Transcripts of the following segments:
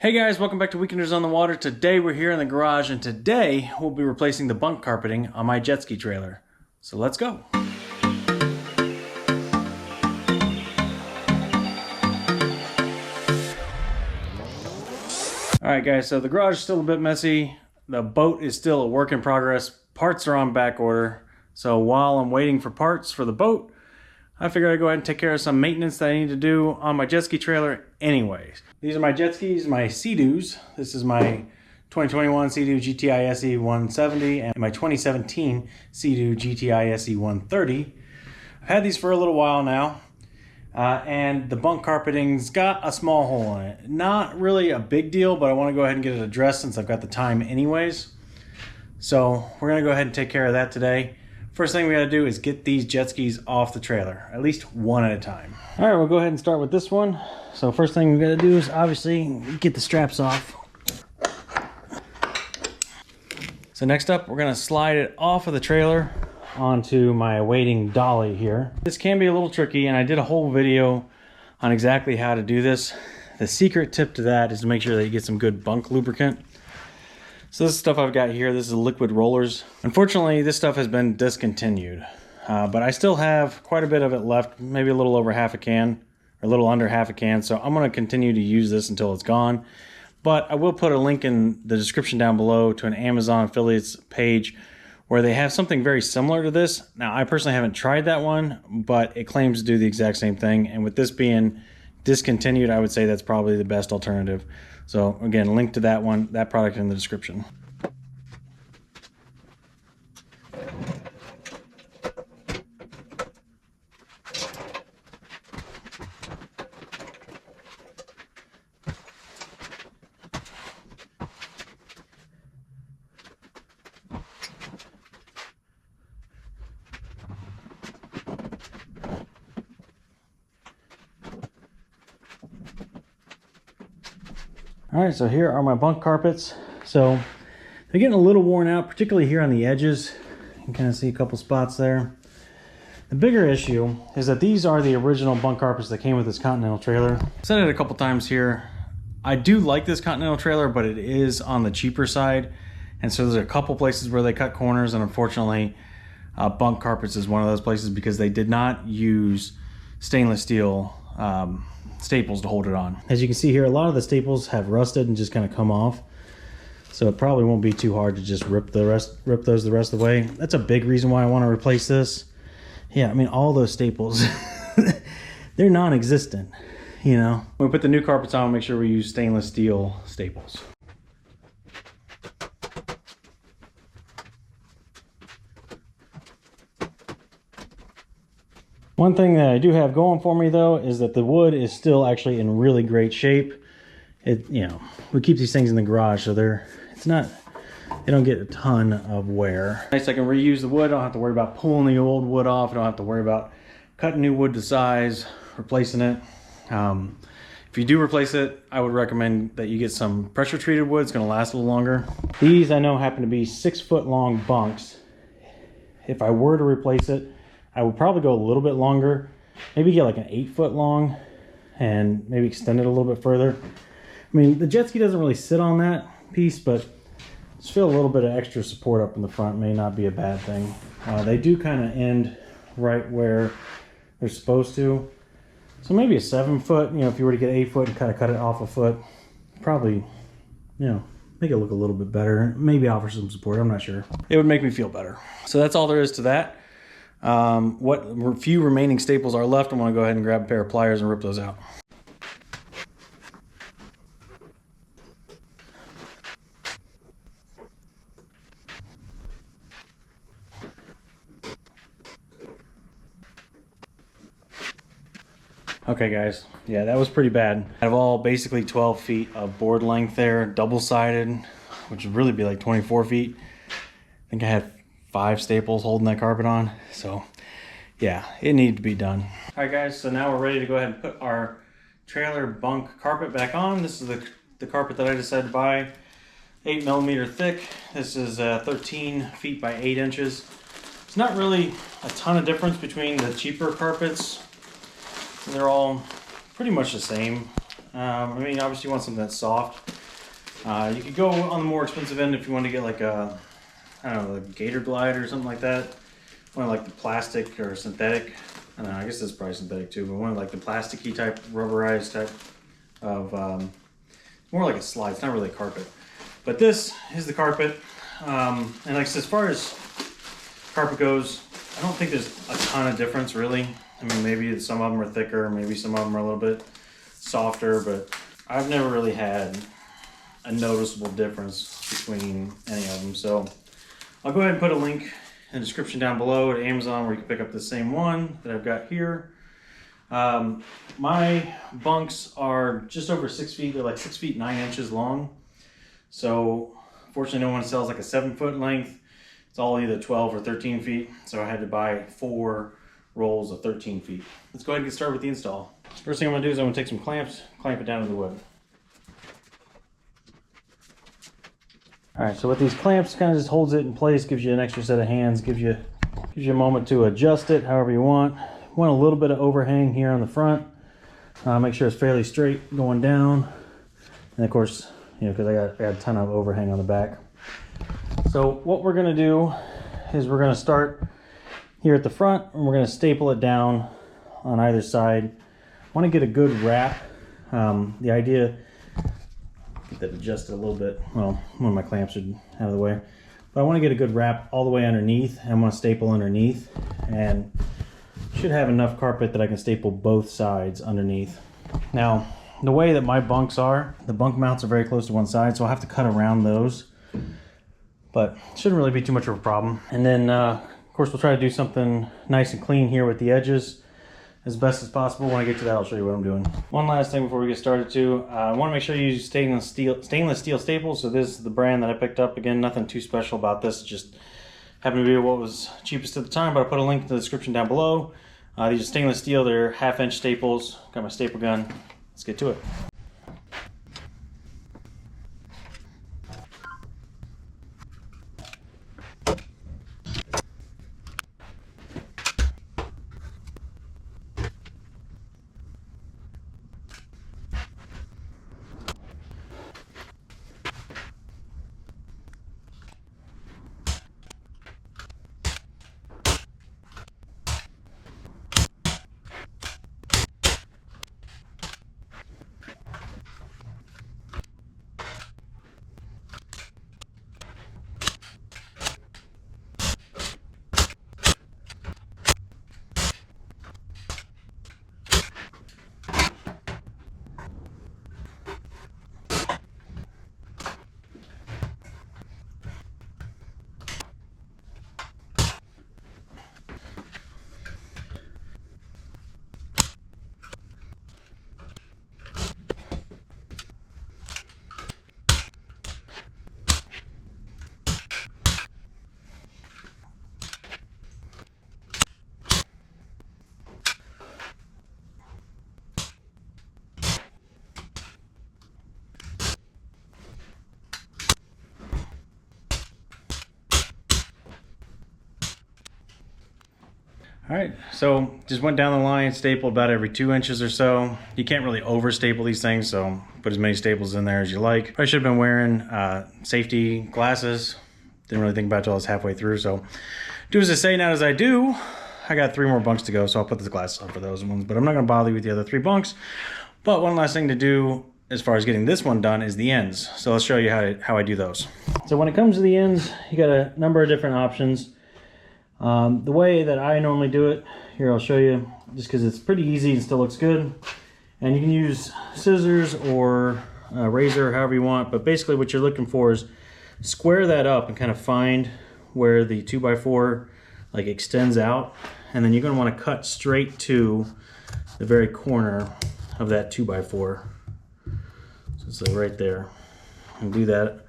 Hey guys, welcome back to Weekenders on the Water. Today we're here in the garage and today we'll be replacing the bunk carpeting on my jet ski trailer. So let's go. Alright guys, so the garage is still a bit messy. The boat is still a work in progress. Parts are on back order. So while I'm waiting for parts for the boat, I figured I'd go ahead and take care of some maintenance that I need to do on my jet ski trailer anyways. These are my jet skis, my Sea-Doos. This is my 2021 Sea-Doo GTI SE 170 and my 2017 Sea-Doo GTI SE 130. I've had these for a little while now, and the bunk carpeting's got a small hole in it. Not really a big deal, but I want to go ahead and get it addressed since I've got the time anyways. So we're going to go ahead and take care of that today. First thing we got to do is get these jet skis off the trailer, at least one at a time. All right, we'll go ahead and start with this one. So first thing we got to do is obviously get the straps off. So next up, we're going to slide it off of the trailer onto my awaiting dolly here. This can be a little tricky, and I did a whole video on exactly how to do this. The secret tip to that is to make sure that you get some good bunk lubricant. So this stuff I've got here, this is liquid rollers. Unfortunately, this stuff has been discontinued, but I still have quite a bit of it left, maybe a little over half a can, or a little under half a can, so I'm going to continue to use this until it's gone. But I will put a link in the description down below to an Amazon affiliates page where they have something very similar to this. Now, I personally haven't tried that one, but it claims to do the exact same thing, and with this being discontinued, I would say that's probably the best alternative. So again, link to that one, that product in the description. All right, so here are my bunk carpets. So they're getting a little worn out, particularly here on the edges. You can kind of see a couple spots there. The bigger issue is that these are the original bunk carpets that came with this Continental trailer. I've said it a couple times here. I do like this Continental trailer, but it is on the cheaper side. And so there's a couple places where they cut corners, and unfortunately, bunk carpets is one of those places because they did not use stainless steel staples to hold it on. As you can see here, a lot of the staples have rusted and just kind of come off, so it probably won't be too hard to just rip those the rest of the way. That's a big reason why I want to replace this. Yeah, I mean, all those staples they're non-existent, you know. When we put the new carpets on, make sure we use stainless steel staples. One thing that I do have going for me though is that the wood is still actually in really great shape. You know, we keep these things in the garage, so they don't get a ton of wear. Nice, I can reuse the wood. I don't have to worry about pulling the old wood off. I don't have to worry about cutting new wood to size, replacing it. If you do replace it, I would recommend that you get some pressure treated wood. It's going to last a little longer. These I know happen to be 6-foot long bunks. If I were to replace it, I would probably go a little bit longer, maybe get like an 8-foot long and maybe extend it a little bit further. I mean, the jet ski doesn't really sit on that piece, but just feel a little bit of extra support up in the front may not be a bad thing. They do kind of end right where they're supposed to. So maybe a 7-foot, you know, if you were to get 8-foot and kind of cut it off a foot, probably, you know, make it look a little bit better. Maybe offer some support, I'm not sure. It would make me feel better. So that's all there is to that. What few remaining staples are left, I'm going to go ahead and grab a pair of pliers and rip those out. Okay guys, yeah, that was pretty bad. I have all basically 12 feet of board length there, double-sided, which would really be like 24 feet. I think I had 5 staples holding that carpet on, so yeah, it needed to be done. All right guys, so now we're ready to go ahead and put our trailer bunk carpet back on. This is the carpet that I decided to buy, 8mm thick. This is 13 feet by 8 inches. It's not really a ton of difference between the cheaper carpets. They're all pretty much the same. I mean, obviously you want something that's soft. You could go on the more expensive end if you want to get like a, I don't know, like Gator Glide or something like that. One of like the plastic or synthetic. I don't know, I guess this is probably synthetic too, but one of like the plasticky type, rubberized type of, more like a slide. It's not really a carpet. But this is the carpet. And like I said, as far as carpet goes, I don't think there's a ton of difference really. I mean, maybe some of them are thicker, maybe some of them are a little bit softer, but I've never really had a noticeable difference between any of them. So I'll go ahead and put a link in the description down below to Amazon where you can pick up the same one that I've got here. My bunks are just over 6 feet. They're like 6 feet 9 inches long. So fortunately no one sells like a 7 foot length. It's all either 12 or 13 feet. So I had to buy 4 rolls of 13 feet. Let's go ahead and get started with the install. First thing I'm gonna do is I'm gonna take some clamps, clamp it down to the wood. All right, so with these clamps, kind of just holds it in place, gives you an extra set of hands, gives you a moment to adjust it however you want. You want a little bit of overhang here on the front. Make sure it's fairly straight going down. And of course, you know, because I got a ton of overhang on the back. So what we're gonna do is we're gonna start here at the front and we're gonna staple it down on either side. I wanna get a good wrap. The idea, get that adjusted a little bit. Well, one of my clamps are out of the way. But I wanna get a good wrap all the way underneath. I'm gonna staple underneath and should have enough carpet that I can staple both sides underneath. Now, the way that my bunks are, the bunk mounts are very close to one side, so I'll have to cut around those. But it shouldn't really be too much of a problem. And then, of course, we'll try to do something nice and clean here with the edges as best as possible. When I get to that, I'll show you what I'm doing. One last thing before we get started too, I want to make sure you use stainless steel staples. So this is the brand that I picked up. Again, nothing too special about this. It just happened to be what was cheapest at the time, but I'll put a link in the description down below. These are stainless steel. They're 1/2 inch staples. Got my staple gun. Let's get to it. All right, so just went down the line, stapled about every 2 inches or so. You can't really over staple these things, so put as many staples in there as you like. I should have been wearing safety glasses. Didn't really think about it until I was halfway through, so do as I say, not as I do. I got 3 more bunks to go, so I'll put the glasses on for those ones, but I'm not gonna bother you with the other 3 bunks. But one last thing to do as far as getting this one done is the ends. So let's show you how I do those. So when it comes to the ends, you got a number of different options. The way that I normally do it, here I'll show you, just because it's pretty easy and still looks good. And you can use scissors or a razor, however you want, but basically what you're looking for is square that up and kind of find where the 2x4 like extends out, and then you're going to want to cut straight to the very corner of that 2x4. So it's like right there. And do that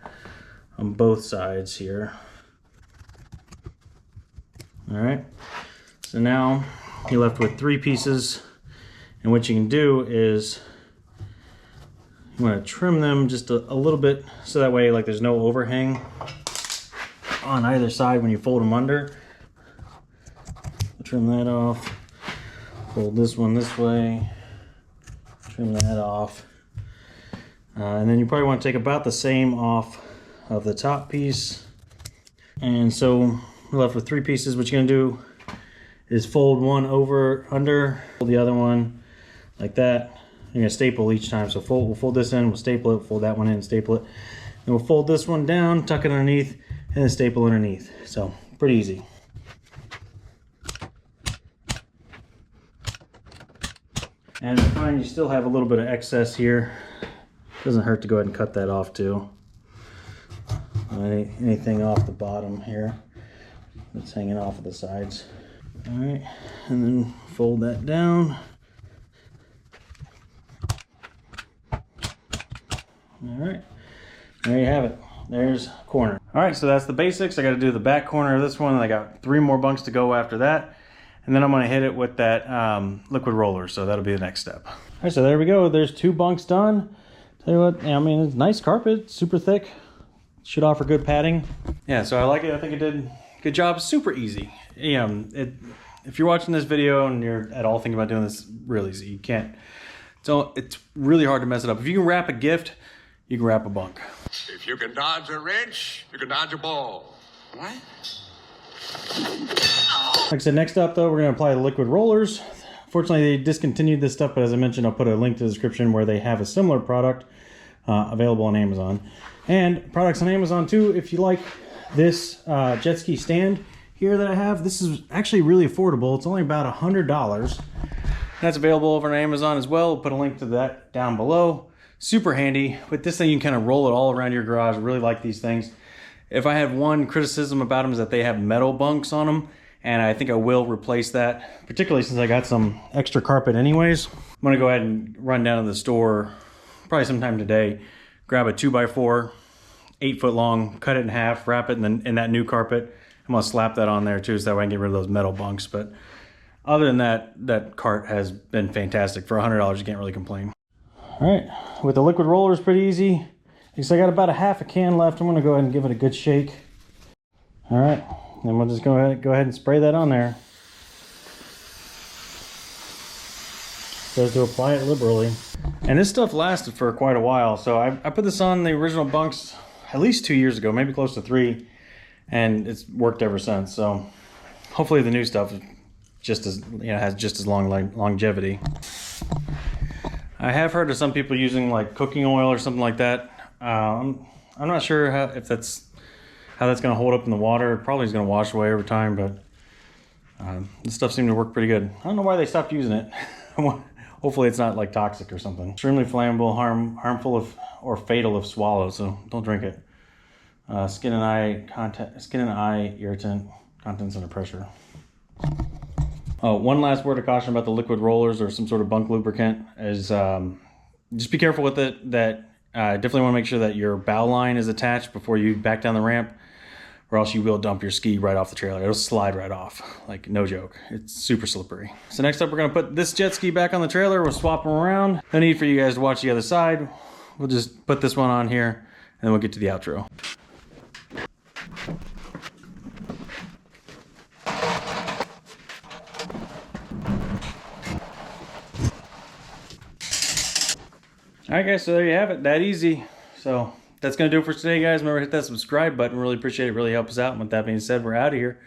on both sides here. All right, so now you're left with 3 pieces, and what you can do is you want to trim them just a little bit, so that way like there's no overhang on either side when you fold them under. Trim that off, fold this one this way, trim that off, And then you probably want to take about the same off of the top piece. And so we're left with 3 pieces. What you're gonna do is fold one over under, fold the other one like that. You're gonna staple each time. So we'll fold this in, we'll staple it, fold that one in, staple it. Then we'll fold this one down, tuck it underneath, and then staple underneath. So pretty easy. And if you find you still have a little bit of excess here, doesn't hurt to go ahead and cut that off too. Anything off the bottom here that's hanging off of the sides. All right, and then fold that down. All right, there you have it. There's a corner. All right, so that's the basics. I got to do the back corner of this one. I got 3 more bunks to go after that. And then I'm going to hit it with that liquid roller. So that'll be the next step. All right, so there we go. There's 2 bunks done. Tell you what, I mean, it's nice carpet, super thick. Should offer good padding. Yeah, so I like it. I think it did a good job. Super easy. If you're watching this video and you're at all thinking about doing this, real easy. You can't. So it's really hard to mess it up. If you can wrap a gift, you can wrap a bunk. If you can dodge a wrench, you can dodge a ball. What? Like I said, next up though, we're going to apply the liquid rollers. Fortunately, they discontinued this stuff, but as I mentioned, I'll put a link to the description where they have a similar product available on Amazon. And products on Amazon too, if you like this Jetski stand here that I have, this is actually really affordable. It's only about $100. That's available over on Amazon as well. We'll put a link to that down below. Super handy. With this thing, you can kind of roll it all around your garage. I really like these things. If I have one criticism about them is that they have metal bunks on them, and I think I will replace that, particularly since I got some extra carpet anyways. I'm gonna go ahead and run down to the store probably sometime today, grab a 2x4, 8 foot long, cut it in half, wrap it in that new carpet. I'm gonna slap that on there too, so that way I can get rid of those metal bunks. But other than that, that cart has been fantastic. For $100, you can't really complain. All right, with the liquid roller, it's pretty easy. So I got about a half a can left. I'm gonna go ahead and give it a good shake. All right, then we'll just go ahead and spray that on there. So to apply it liberally. And this stuff lasted for quite a while. So I put this on the original bunks at least 2 years ago, maybe close to 3, and it's worked ever since. So hopefully the new stuff is just as, has just as long longevity. I have heard of some people using like cooking oil or something like that. I'm not sure how that's going to hold up in the water. It probably is going to wash away over time, but this stuff seemed to work pretty good. I don't know why they stopped using it. Hopefully it's not like toxic or something. Extremely flammable, harmful or fatal if swallowed, so don't drink it. Skin and eye irritant, contents under pressure. Oh, one last word of caution about the liquid rollers or some sort of bunk lubricant is just be careful with it. Definitely want to make sure that your bow line is attached before you back down the ramp, or else you will dump your ski right off the trailer. It'll slide right off, like no joke. It's super slippery. So next up, we're gonna put this jet ski back on the trailer. We'll swap them around. No need for you guys to watch the other side. We'll just put this one on here, and then we'll get to the outro. All right, guys, so there you have it, that easy. So that's gonna do it for today, guys. Remember to hit that subscribe button. Really appreciate it, really helps us out. And with that being said, we're out of here.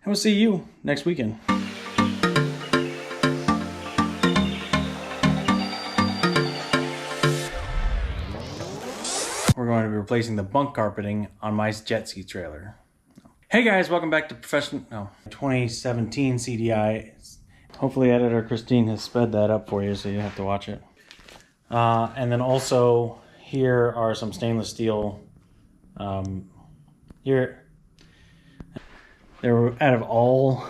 And we'll see you next weekend. We're going to be replacing the bunk carpeting on my jet ski trailer. Hey guys, welcome back to 2017 CDI. Hopefully editor Christine has sped that up for you so you don't have to watch it. And then also here are some stainless steel. Here, they were out of all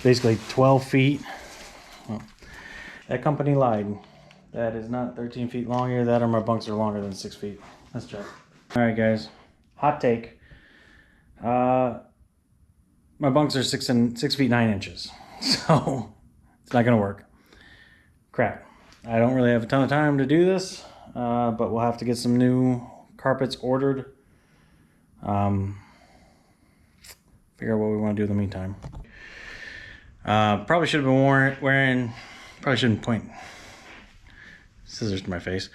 basically 12 feet. Well, that company lied. That is not 13 feet long here. That or my bunks are longer than 6 feet. Let's check. All right, guys. Hot take. My bunks are 6 feet 9 inches, so it's not gonna work. Crap. I don't really have a ton of time to do this, but we'll have to get some new carpets ordered. Figure out what we want to do in the meantime. Probably should have been wearing, probably shouldn't point. Scissors to my face.